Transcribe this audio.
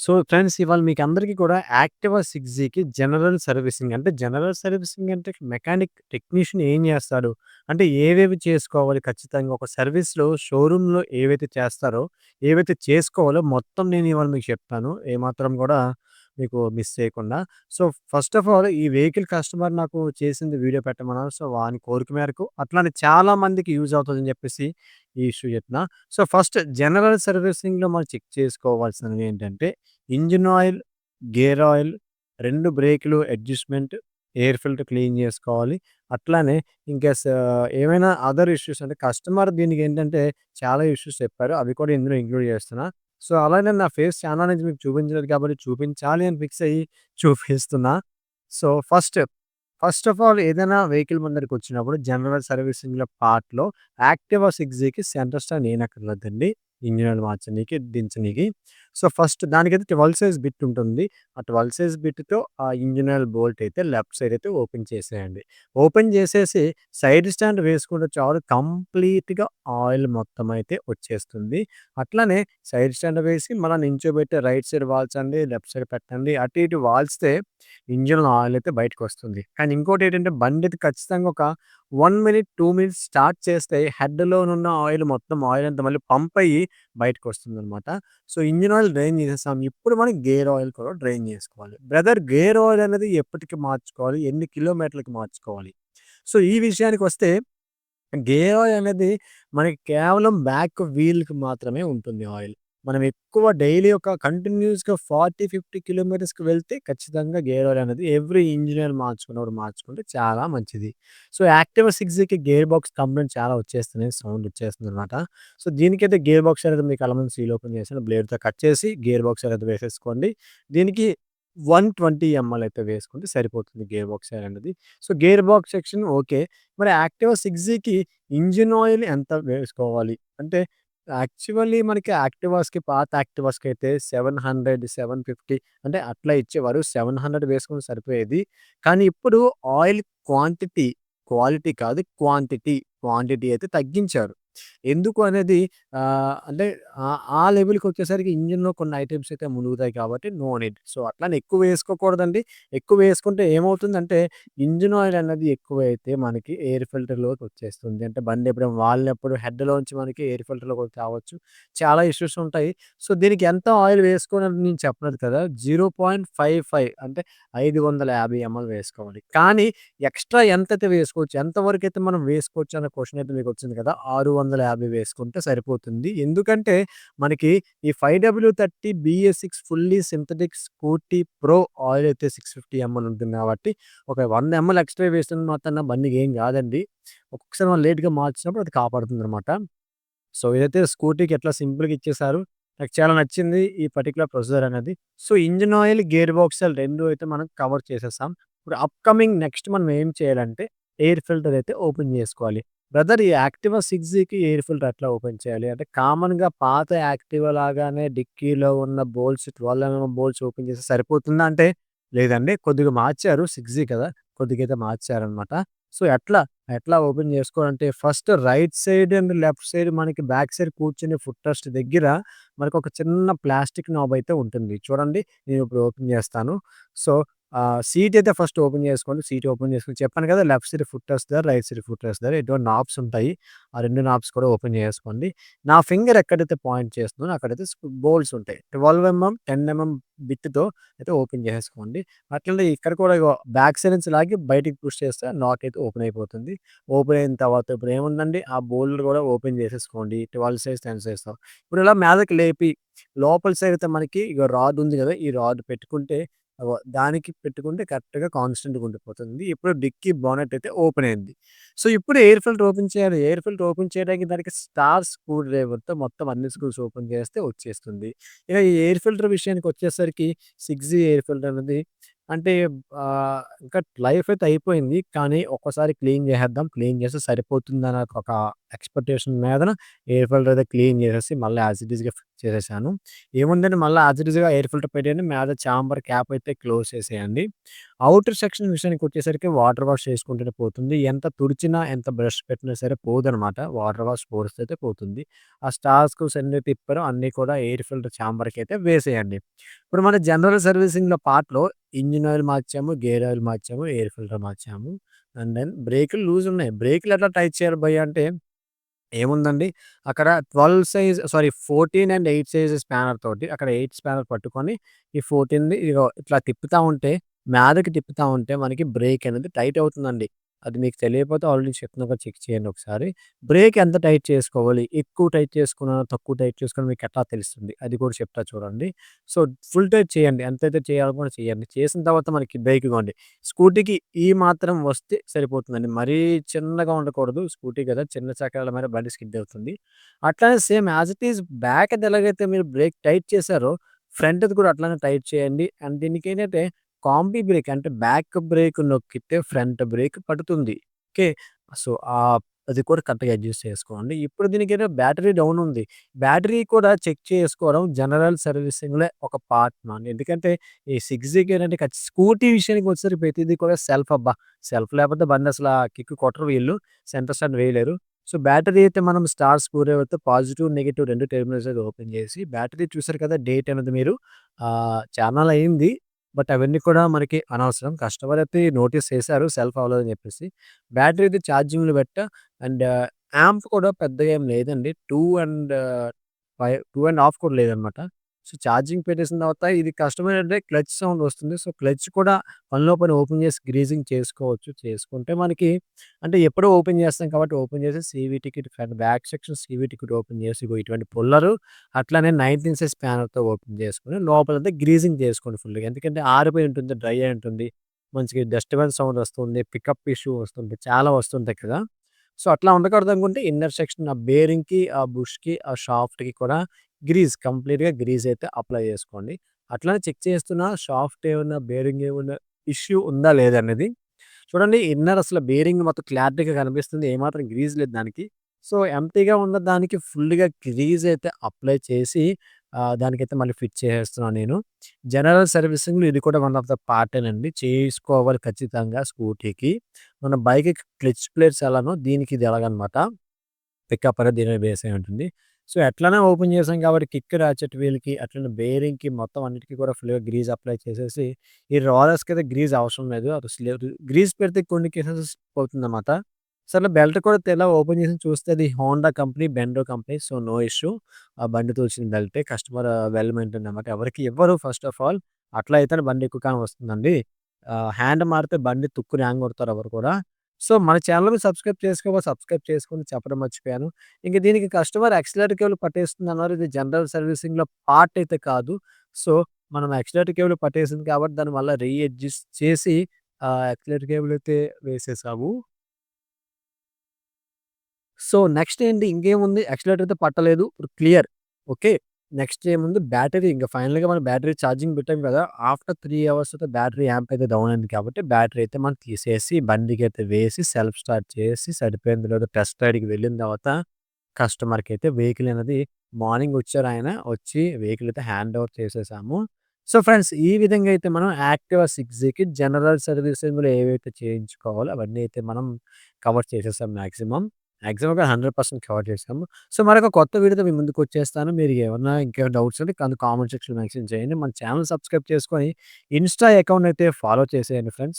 So, friends ఇవాళ మీకందరికీ కూడా యాక్టివా 6Gకి జనరల్ సర్వీసింగ్ అంటే, జనరల్ సర్వీసింగ్ అంటే మెకానిక్ టెక్నీషియన్ ఏం జేస్తాడు? అంటే ఏవేవి చేసుకోవాలి ఖచ్చితంగా ఒక సర్వీస్‌లో షోరూమ్‌లో ఏవైతే చేస్తారో, ఏవైతే చేసుకోవాలో మొత్తం నేను ఇవాళ మీకు చెప్తాను. ఏమాత్రం గూడా మీకు మిస్ చేయకుండా. సో, ఫస్ట్ ఆఫ్ ఆల్ ఈ వెహికల్ కస్టమర్ నాకు చేసింది వీడియో పెట్టమన్నారు. సో, వాని కోరిక మేరకు అట్లానే చాలా మందికి యూజ్ అవుతదని జెప్పేసి ఈ ఇష్యూ జెప్తున్నా. సో, ఫస్ట్ జనరల్ సర్వీసింగ్‌లో మనం చెక్ చేసుకోవాల్సినవి ఏంటంటే ఇంజిన్ ఆయిల్, గేర్ ఆయిల్, 2 బ్రేకులు అడ్జస్ట్‌మెంట్, ఎయిర్ ఫిల్టర్ క్లీన్ జేసుకోవాలి. అట్లానే ఇంకా ఏమైనా అదర్ ఇష్యూస్ అంటే కస్టమర్ దీనికేంటంటే చాలా ఇష్యూస్ చెప్పారు. అవి కూడా ఇందులో ఇంక్లూడ్ చేస్తున్నా. సో, అలానే నా ఫేస్ చాలా నుంచి మీకు చూపించలేదు కాబట్టి చూపించాలి అని ఫిక్స్ అయ్యి చూపిస్తున్నా. సో, ఫస్ట్ ఆఫ్ ఆల్ ఏదైనా వెహికల్ మన దగ్గరికొచ్చినప్పుడు జనరల్ సర్వీసింగ్‌లో పార్ట్‌లో యాక్టివా 6Gకి సెంటర్ స్టాండ్ ఏయనక్కర్లేదండి. ఇంజిన్ ఆయిల్ మార్చనీకి, దించనీకి. సో, ఫస్ట్ దానికైతే 12 సైజ్ బిట్ ఉంటుంది. ఆ 12 సైజ్ బిట్‌తో ఆ ఇంజిన్ ఆయిల్ బోల్ట్ అయితే లెఫ్ట్ సైడ్ అయితే ఓపెన్ చేసేయండి. ఓపెన్ చేసేసి సైడ్ స్టాండ్ వేసుకుంటే చాలు కంప్లీట్‌గా ఆయిల్ మొత్తం అయితే వచ్చేస్తుంది. అట్లనే సైడ్ స్టాండ్ వేసి మళ్ళా నించోబెట్టి రైట్ సైడ్ వాల్చండి, లెఫ్ట్ సైడ్ పెట్టండి. అటు ఇటు వాల్చితే ఇంజిన్‌లో ఆయిల్ అయితే బయటకొస్తుంది. కానీ ఇంకోటేంటంటే బండయితే ఖచ్చితంగా ఒక 1 మినిట్, 2 మినిట్స్ స్టార్ట్ చేస్తే హెడ్‌లోనున్న ఆయిల్ మొత్తం ఆయిల్ అంతా మళ్ళీ పంప్ అయ్యి బయటకొస్తుందనమాట. సో, ఇంజిన్ ఆయిల్ డ్రైన్ చేసేసాం. ఇప్పుడు మనం గేర్ ఆయిల్ కూడా డ్రైన్ చేసుకోవాలి. బ్రదర్ గేర్ ఆయిల్ అనేది ఎప్పటికి మార్చుకోవాలి? ఎన్ని కిలోమీటర్లకి మార్చుకోవాలి? సో, ఈ విషయానికొస్తే గేర్ ఆయిల్ అనేది మనకి కేవలం బ్యాక్ వీల్‌కి మాత్రమే ఉంటుంది ఆయిల్. మనం ఎక్కువ డైలీ ఒక కంటిన్యూయస్‌గా 40, 50 కిలోమీటర్స్‌కి వెళ్తే ఖచ్చితంగా గేర్ ఆయిల్ అనేది ఎవ్రీ ఇంజినీర్ మార్చుకున్నప్పుడు మార్చుకుంటే చాలా మంచిది. సో, యాక్టివా 6కి గేర్ బాక్స్ కంప్లెయింట్ చాలా వచ్చేస్తున్నాయి. సౌండ్ వచ్చేస్తుందనమాట. సో, దీనికైతే గేర్ బాక్స్ అనేది మీకు అలముందు సీల్ ఓపెన్ చేశాను. బ్లేడ్‌తో కట్ చేసి గేర్ బాక్స్ అనేది వేసేసుకోండి. దీనికి 120 ఎంఎల్ అయితే వేసుకుంటే సరిపోతుంది గేర్ బాక్స్ ఆయిల్ అనేది. So, gear box section okay. మరి యాక్టివా 6Gకి ఇంజిన్ ఆయిల్ ఎంత వేసుకోవాలి? అంటే యాక్చువల్లీ మనకి యాక్టివాస్‌కి పాత యాక్టివాస్‌కైతే 700, 750 అంటే అట్లా ఇచ్చేవారు. 700 వేసుకుంటే సరిపోయేది. కానీ ఇప్పుడు ఆయిల్ క్వాంటిటీ, క్వాలిటీ కాదు క్వాంటిటీ అయితే తగ్గించారు. ఎందుకు అనేది అంటే ఆ లెవెల్‌కొచ్చేసరికి ఇంజిన్‌లో కొన్ని ఐటెమ్స్ అయితే మునుగుతాయి కాబట్టి నో నీడ్. సో, అట్లని ఎక్కువ వేసుకోకూడదండి. ఎక్కువ వేసుకుంటే ఏమవుతుందంటే ఇంజిన్ ఆయిల్ అనేది ఎక్కువైతే మనకి ఎయిర్ ఫిల్టర్‌లోకి వచ్చేస్తుంది. అంటే బండి ఎప్పుడైనా వాలినప్పుడు హెడ్‌లోంచి మనకి ఎయిర్ ఫిల్టర్‌లోకి రావచ్చు. చాలా ఇష్యూస్ ఉంటాయి. సో, దీనికి ఎంత ఆయిల్ వేసుకోవాలని నేను చెప్పలేదు కదా! 0.55 అంటే 550 ఎంఎల్ వేసుకోవాలి. కానీ ఎక్స్‌ట్రా ఎంతైతే వేసుకోవచ్చు, ఎంతవరకైతే మనం వేసుకోవచ్చు అన్న క్వెషన్ అయితే మీకొచ్చింది కదా! 650 వేసుకుంటే సరిపోతుంది. ఎందుకంటే మనకి ఈ 5W30 BS6 fully synthetic scooty pro oil అయితే 650 ఎంఎల్ ఉంటుంది కాబట్టి ఒక 100 ఎంఎల్ ఎక్స్‌ట్రా వేసినంత మాత్రాన బండికేం కాదండి. ఒక్కొక్కసారి మనం లేట్‌గా మార్చినప్పుడు అది కాపాడుతుందనమాట. సో, ఇదైతే స్కూటీకి ఎట్లా సింపుల్‌గా ఇచ్చేసారు. నాకు చాలా నచ్చింది ఈ పర్టిక్యులర్ ప్రొసీజర్ అనేది. So, engine oil, gear box oil 2 అయితే మనం కవర్ చేసేసాం. ఇప్పుడు అప్‌కమింగ్ నెక్స్ట్ మనం ఏం చేయాలంటే ఎయిర్ ఫిల్టర్ అయితే ఓపెన్ చేసుకోవాలి. బ్రదర్ ఈ యాక్టివా 6Gకి ఎయిర్ ఫిల్టర్ ఎట్లా ఓపెన్ చేయాలి? అంటే కామన్‌గా పాత యాక్టివా లాగానే డిక్కీలో ఉన్న బోల్ట్స్ 12 బోల్ట్స్ ఓపెన్ చేస్తే సరిపోతుందా అంటే లేదండి. కొద్దిగా మార్చారు 6G కదా! కొద్దిగైతే మార్చారనమాట. సో, ఎట్లా ఓపెన్ చేసుకోవాలంటే first right side and left side మనకి బ్యాక్ సైడ్ కూర్చునే ఫుట్ రెస్ట్ దగ్గర మనకొక చిన్న ప్లాస్టిక్ నాబ్ అయితే ఉంటుంది. చూడండి నేనిప్పుడు ఓపెన్ చేస్తాను. సో, సీట్ అయితే ఫస్ట్ ఓపెన్ చేసుకోండి. సీట్ ఓపెన్ చేసుకొని చెప్పాను కదా! లెఫ్ట్ సైడ్ ఫుట్ రెస్ట్ దగ్గర, రైట్ సైడ్ ఫుట్ రెస్ట్ దగ్గర ఎటువంటి నాబ్స్ ఉంటాయి. ఆ 2 నాబ్స్ కూడా ఓపెన్ చేసుకోండి. నా ఫింగర్ ఎక్కడైతే పాయింట్ చేస్తున్నానో అక్కడైతే బోల్ట్స్ ఉంటాయి. 12 10 బిట్‌తో అయితే ఓపెన్ చేసేసుకోండి. అట్లనే ఇక్కడ కూడా ఇగో బ్యాక్ సైడ్ నుంచి లాగి బయటికి పుష్ చేస్తే లాక్ అయితే ఓపెన్ అయిపోతుంది. ఓపెన్ అయిన తర్వాత ఇప్పుడేముందండి ఆ బోల్ట్ కూడా ఓపెన్ చేసేసుకోండి. 12 సైజ్, 10 సైజ్‌తో. ఇప్పుడు ఇలా మీదకి లేపి లోపల సైడ్ అయితే మనకి ఇగో రాడ్ ఉంది గదా! ఈ రాడ్ పెట్టుకుంటే దానికి పెట్టుకుంటే కరెక్ట్‌గా కాన్స్టెంట్‌గా ఉండిపోతుంది. ఇప్పుడు డిక్కీ బానెట్ అయితే ఓపెన్ అయింది. సో, ఇప్పుడు ఎయిర్ ఫిల్టర్ ఓపెన్ చేయాలి. ఎయిర్ ఫిల్టర్ ఓపెన్ చేయడానికి దానికి స్టార్ స్క్రూ డ్రైవర్‌తో మొత్తం అన్ని స్క్రూస్ ఓపెన్ చేస్తే వచ్చేస్తుంది. ఇక ఈ ఎయిర్ ఫిల్టర్ విషయానికొచ్చేసరికి 6G ఎయిర్ ఫిల్టర్ అనేది అంటే ఇంకా లైఫ్ అయితే అయిపోయింది. కానీ ఒక్కసారి క్లీన్ చేసేద్దాం. క్లీన్ చేస్తే సరిపోతుందన్న ఒక ఎక్స్‌పెక్టేషన్ మీదన ఎయిర్ ఫిల్టర్ అయితే క్లీన్ చేసేసి మళ్ళీ యాజ్ ఇట్ ఈస్‌గా ఫిక్స్ చేసేసాను. ఏముందండి మళ్ళీ యాజ్ ఇట్ ఈస్‌గా ఎయిర్ ఫిల్టర్ పెట్టేయండి. మీద చాంబర్ క్యాప్ అయితే క్లోజ్ చేసేయండి. ఔటర్ సెక్షన్ విషయానికొచ్చేసరికి వాటర్ వాష్ చేసుకుంటేనే పోతుంది. ఎంత తుడిచినా, ఎంత బ్రష్ పెట్టినా సరే పోదనమాట. వాటర్ వాష్ పోరిస్తయితే పోతుంది. ఆ స్టార్ స్క్రూస్ ఎన్ని తిప్పారో అన్నీ కూడా ఎయిర్ ఫిల్టర్ చాంబర్‌కయితే వేసేయండి. ఇప్పుడు మన జనరల్ సర్వీసింగ్‌లో పార్ట్‌లో ఇంజిన్ ఆయిల్ మార్చాము, గేర్ ఆయిల్ మార్చాము, ఎయిర్ ఫిల్టర్ మార్చాము. అండ్ దెన్ బ్రేకులు లూజ్ ఉన్నాయి. బ్రేకులు ఎట్లా టైట్ చేయాలి భయ్యా అంటే ఏముందండి అక్కడ 12 size sorry 14 and 8 size spanner తోటి అక్కడ 8 స్పానర్ పట్టుకొని ఈ 14ది ఇగో ఇట్లా తిప్పుతా ఉంటే మీదకి తిప్పుతా ఉంటే మనకి బ్రేక్ అనేది టైట్ అవుతుందండి. అది మీకు తెలియకపోతే ఆల్రెడీ చెప్తున్నా కదా! చెక్ చేయండి ఒకసారి. బ్రేక్ ఎంత టైట్ చేసుకోవాలి? ఎక్కువ టైట్ చేసుకున్నా, తక్కువ టైట్ చేసుకున్నా మీకెట్లా తెలుస్తుంది? అది కూడా చెప్తా చూడండి. సో, ఫుల్ టైట్ చేయండి. ఎంతైతే చేయాలనుకున్నా చేయండి. చేసిన తర్వాత మనకి బ్రేక్ ఇగోండి స్కూటీకి ఈ మాత్రం వస్తే సరిపోతుందండి. మరీ చిన్నగా ఉండకూడదు. స్కూటీ కదా! చిన్న చక్రాల మీద బండి స్కిడ్ అవుతుంది. అట్లానే సేమ్ యాజ్ ఇట్ ఈజ్ బ్యాక్‌ది ఎలాగైతే మీరు బ్రేక్ టైట్ చేశారో, ఫ్రంట్‌ది కూడా అట్లనే టైట్ చేయండి. అండ్ దీనికేంటంటే కాంబీ బ్రేక్ అంటే బ్యాక్ బ్రేక్ నొక్కితే ఫ్రంట్ బ్రేక్ పడుతుంది. ఓకే. సో, అది కూడా కరెక్ట్‌గా అడ్జస్ట్ చేసుకోండి. ఇప్పుడు దీనికేదో బ్యాటరీ డౌన్ ఉంది. బ్యాటరీ కూడా చెక్ చేసుకోవడం జనరల్ సర్వీసింగ్‌లో ఒక పార్ట్ నండి. ఎందుకంటే ఈ 6Gకి ఏంటంటే స్కూటీ విషయానికి వచ్చేసరికి ప్రతిది కూడా సెల్ఫ్ అబ్బా! సెల్ఫ్ లేకపోతే బండి అసల కిక్ కొట్టరు వీళ్ళు. సెంటర్ స్టాండ్ వేయలేరు. సో, బ్యాటరీ అయితే మనం స్టార్ స్క్రూ అయితే పాజిటివ్, నెగెటివ్ 2 టెర్మినల్స్ అయితే ఓపెన్ చేసి బ్యాటరీ చూసారు కదా! డేట్ అనేది మీరు చానాళ్ళయింది. బట్ అవన్నీ కూడా మనకి అనవసరం. కస్టమర్ అయితే నోటీస్ చేశారు సెల్ఫ్ అవ్వలేదని చెప్పేసి. బ్యాటరీ అయితే ఛార్జింగ్‌లో పెట్టా అండ్ యాంప్ కూడా పెద్దగా ఏం లేదండి. 2 అండ్ హాఫ్ కూడా లేదనమాట. సో, ఛార్జింగ్ పెట్టేసిన తర్వాత ఇది కస్టమర్ అంటే క్లచ్ సౌండ్ వస్తుంది. సో, క్లచ్ కూడా పనిలో పని ఓపెన్ చేసి గ్రీజింగ్ చేసుకోవచ్చు. చేసుకుంటే మనకి అంటే ఎప్పుడో ఓపెన్ చేస్తాం కాబట్టి ఓపెన్ చేసి CV ticket front back section CV ticket open చేసి ఇగో ఇటువంటి పుల్లరు అట్లానే 19 సైజ్ స్పానర్‌తో ఓపెన్ చేసుకొని లోపలంతా గ్రీజింగ్ చేసుకోండి ఫుల్‌గా. ఎందుకంటే ఆరిపోయి ఉంటుంది, డ్రై అయి ఉంటుంది. మంచిగా డిస్టర్బెన్స్ సౌండ్ వస్తుంది. పికప్ ఇష్యూ వస్తుంది. చాలా వస్తుంటాయి కదా! సో, అట్లా ఉండకూడదనుకుంటే ఇన్నర్ సెక్షన్ ఆ బేరింగ్‌కి, ఆ బుష్‌కి, ఆ షాఫ్ట్‌కి కూడా కంప్లీట్‌గా గ్రీజ్ అయితే అప్లై చేసుకోండి. అట్లనే చెక్ చేస్తున్నా షాఫ్ట్ ఏమన్నా, బేరింగ్ ఏమన్నా ఇష్యూ ఉందా లేదా అనేది. చూడండి ఇన్నర్ అసలు బేరింగ్ మొత్తం క్లారిటీగా కనిపిస్తుంది. ఏమాత్రం గ్రీజ్ లేదు దానికి. సో, ఎంప్టీగా ఉన్న దానికి ఫుల్‌గా గ్రీజ్ అయితే అప్లై చేసి దానికైతే మళ్ళీ ఫిట్ చేసేస్తున్నాను నేను. జనరల్ సర్వీసింగ్‌లో ఇది కూడా వన్ ఆఫ్ ద పార్టేనండి. చేసుకోవాలి ఖచ్చితంగా స్కూటీకి. మన బైక్‌కి క్లచ్ ప్లేట్స్ ఎలానో దీనికి ఇది అలాగనమాట. పికప్ అనేది దీని మీద బేస్ అయి ఉంటుంది. సో, ఎట్లైనా ఓపెన్ చేసాం కాబట్టి కిక్ రాచెట్ వీల్‌కి అట్లనే బేరింగ్‌కి మొత్తం అన్నిటికి కూడా ఫుల్‌గా గ్రీజ్ అప్లై చేసేసి, ఈ రోలర్స్‌కైతే గ్రీజ్ అవసరం లేదు. అది గ్రీజ్ పెడితే కొన్ని కేసెస్ పోతుందన్నమాట. సర్లే బెల్ట్ కూడా తెలా ఓపెన్ చేసి చూస్తే అది హోండా కంపెనీ, బెండో కంపెనీ. So, no issue. ఆ బండితో వచ్చిన బెల్టే. కస్టమర్ వెల్ మెయింటైన్డ్ అన్నమాట. ఎవరికీ ఇవ్వరు ఫస్ట్ ఆఫ్ ఆల్. అట్లా అయితేనే బండి ఎక్కువ కాలం వస్తుందండి. హ్యాండ్ మారితే బండి తుక్కుని హ్యాంగ్ కొడతారు ఎవరు కూడా. సో, మన ఛానెల్‌ని సబ్స్క్రైబ్ చేసుకొని చెప్పడం మర్చిపోయాను. ఇంక దీనికి కస్టమర్ యాక్సిలరేటర్ కేబుల్ పట్టేస్తుందన్నారు. ఇది జనరల్ సర్వీసింగ్‌లో పార్ట్ అయితే కాదు. సో, మనం యాక్సిలరేటర్ కేబుల్ పట్టేసింది కాబట్టి దాన్ని మళ్ళా అడ్జస్ట్ చేసి యాక్సిలరేటర్ కేబుల్ అయితే వేసేసాము. సో, నెక్స్ట్ ఏంటి ఇంకేముంది యాక్సిలరేటర్ అయితే పట్టలేదు. ఇప్పుడు క్లియర్. ఓకే. నెక్స్ట్ ఏముంది బ్యాటరీ ఇంక ఫైనల్‌గా మనం బ్యాటరీ ఛార్జింగ్ పెట్టాం కదా! ఆఫ్టర్ 3 అవర్స్ అయితే బ్యాటరీ యాంప్ అయితే డౌన్ అయింది కాబట్టి బ్యాటరీ అయితే మనం తీసేసి బండికైతే వేసి సెల్ఫ్ స్టార్ట్ చేసి సరిపోయిందో లేదో టెస్ట్ రైడ్‌కి వెళ్ళిన తర్వాత కస్టమర్‌కైతే వెహికల్ అనేది మార్నింగ్ వచ్చారాయన. వచ్చి వెహికల్ అయితే హ్యాండ్ ఓవర్ చేసేసాము. సో, ఫ్రెండ్స్ ఈ విధంగా అయితే మనం యాక్టివా 6కి జనరల్ సర్వీసింగ్‌లో ఏవైతే చేయించుకోవాలో అవన్నీ అయితే మనం కవర్ చేసేసాం మాక్సిమం. మాక్సిమం ఒక 100% కవర్ చేసాము. సో, మరొక కొత్త వీడియోతో మీ ముందుకొచ్చేస్తాను. మీరు ఏమన్నా ఇంకేమైనా డౌట్స్ ఉంటే కామెంట్ సెక్షన్‌లో మెన్షన్ చేయండి. మన ఛానెల్ సబ్స్క్రైబ్ చేసుకొని ఇన్‌స్టా అకౌంట్ అయితే ఫాలో చేసేయండి ఫ్రెండ్స్.